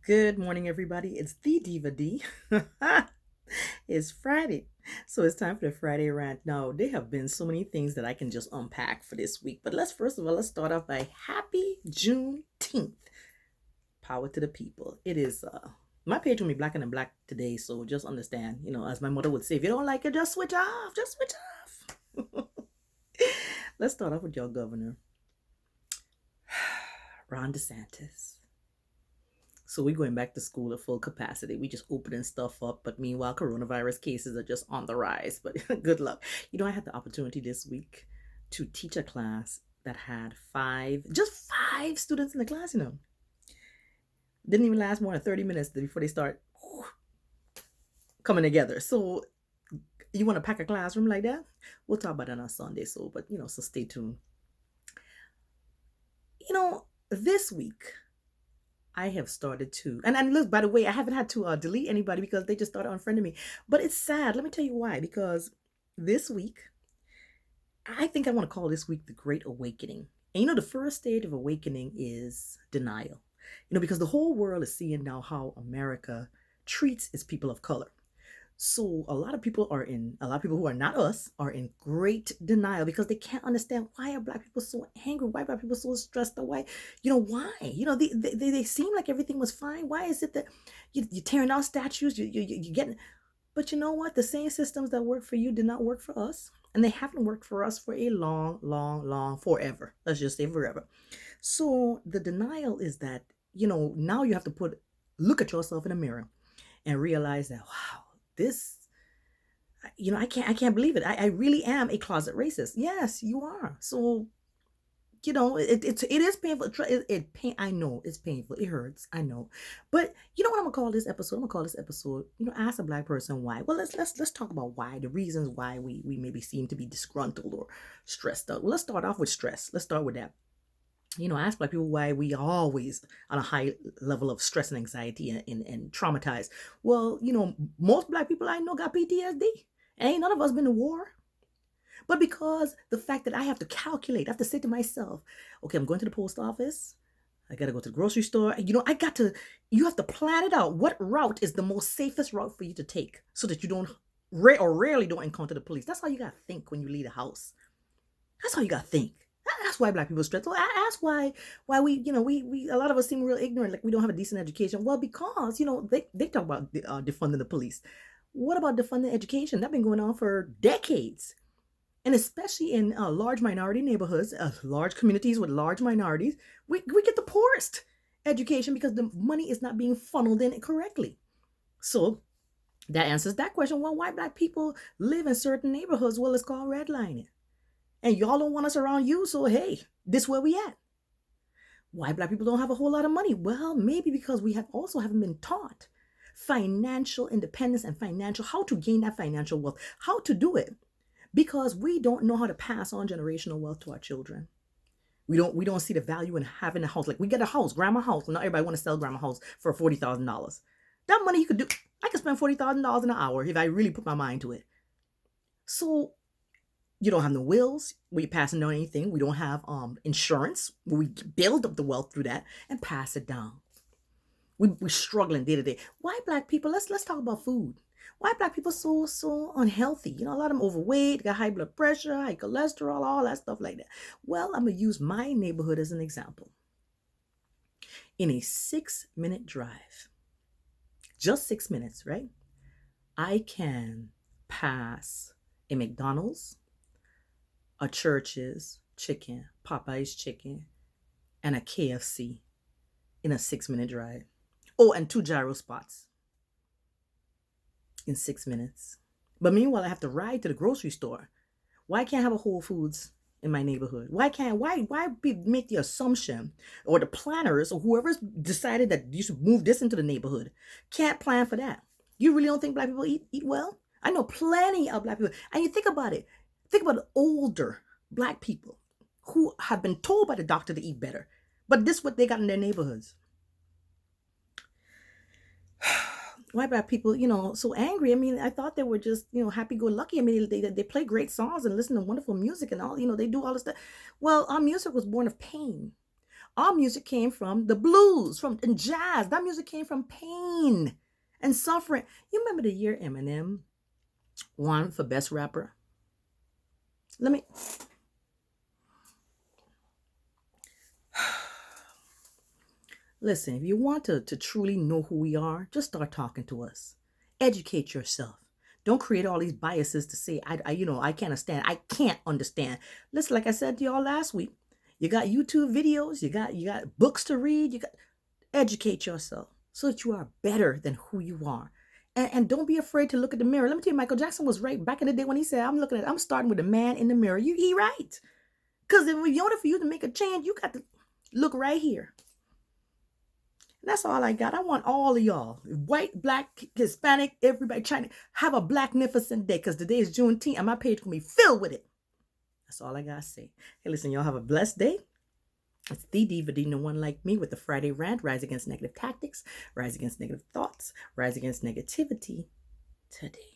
Good morning, everybody. It's the Diva D. It's Friday. So it's time for the Friday rant. Now, there have been so many things that I can just unpack for this week. But let's start off by happy Juneteenth. Power to the people. It is my page will be black and black today, so just understand, as my mother would say, if you don't like it, just switch off. Just switch off. Let's start off with your governor, Ron DeSantis. So we're going back to school at full capacity. We just opening stuff up, but meanwhile, coronavirus cases are just on the rise. But good luck. I had the opportunity this week to teach a class that had just five students in the class. Didn't even last more than 30 minutes before they start coming together. So you want to pack a classroom like that? We'll talk about that on Sunday. So stay tuned. This week, I have started to, and look, by the way, I haven't had to delete anybody because they just started unfriending me. But it's sad. Let me tell you why. Because this week, I think I want to call this week the Great Awakening. And the first stage of awakening is denial. Because the whole world is seeing now how America treats its people of color. So a lot of people who are not us are in great denial because they can't understand why are black people so angry, why are black people so stressed out, why, why, they seem like everything was fine. Why is it that you're tearing down statues, you're getting, but you know what? The same systems that work for you did not work for us. And they haven't worked for us for a long, forever. Let's just say forever. So the denial is that, now you have to look at yourself in the mirror and realize that, wow, this, I can't believe it. I really am a closet racist. Yes, you are. So, it is painful. I know it's painful. It hurts. I know. But you know what I'm gonna call this episode? I'm gonna call this episode, ask a black person why. Well, let's talk about why, the reasons why we maybe seem to be disgruntled or stressed out. Well, let's start off with stress. Let's start with that. I ask black people why we always on a high level of stress and anxiety and traumatized. Well, most black people I know got PTSD. Ain't none of us been to war. But because the fact that I have to calculate, I have to say to myself, okay, I'm going to the post office. I got to go to the grocery store. You have to plan it out. What route is the most safest route for you to take so that you don't, rarely don't encounter the police? That's how you got to think when you leave the house. That's how you got to think. That's why black people are stressed. So I ask why we a lot of us seem real ignorant, like we don't have a decent education. Well, because they talk about defunding the police. What about defunding education? That's been going on for decades, and especially in large minority neighborhoods, large communities with large minorities, we get the poorest education because the money is not being funneled in correctly. So that answers that question. Well, why black people live in certain neighborhoods? Well, it's called redlining. And y'all don't want us around you, so hey, this where we at. Why black people don't have a whole lot of money? Well, maybe because we haven't been taught financial independence and how to gain that financial wealth, how to do it. Because we don't know how to pass on generational wealth to our children. We don't see the value in having a house. Like we get a house, grandma house. Not everybody want to sell grandma house for $40,000. That money I could spend $40,000 in an hour if I really put my mind to it. So you don't have no wills where you're passing down anything. We don't have insurance where we build up the wealth through that and pass it down. We're struggling day to day. Why black people? Let's talk about food. Why black people so unhealthy? A lot of them overweight, got high blood pressure, high cholesterol, all that stuff like that. Well, I'm gonna use my neighborhood as an example. In a 6-minute drive, just 6 minutes, right? I can pass a McDonald's, a Church's chicken, Popeye's chicken, and a KFC in a 6-minute drive. Oh, and 2 gyro spots in 6 minutes. But meanwhile, I have to ride to the grocery store. Why can't I have a Whole Foods in my neighborhood? Why make the assumption, or the planners or whoever's decided that you should move this into the neighborhood can't plan for that? You really don't think black people eat well? I know plenty of black people. And you think about it. Think about the older black people who have been told by the doctor to eat better. But this is what they got in their neighborhoods. Why black people, so angry? I mean, I thought they were just, happy-go-lucky. I mean, they play great songs and listen to wonderful music and all, they do all this stuff. Well, our music was born of pain, Our music came from the blues, from and jazz. That music came from pain and suffering. You remember the year Eminem won for best rapper? Let me listen. If you want to truly know who we are, just start talking to us. Educate yourself. Don't create all these biases to say I can't understand. I can't understand. Listen, like I said to y'all last week, you got YouTube videos, you got books to read, you got educate yourself so that you are better than who you are. And don't be afraid to look at the mirror. Let me tell you, Michael Jackson was right back in the day when he said, I'm starting with the man in the mirror. He right. Because in order for you to make a change, you got to look right here. And that's all I got. I want all of y'all, white, black, Hispanic, everybody, trying to have a blacknificent day because today is Juneteenth and my page going to be filled with it. That's all I got to say. Hey, listen, y'all have a blessed day. It's the Diva Dina, one like me, with the Friday rant. Rise against negative tactics, rise against negative thoughts, rise against negativity today.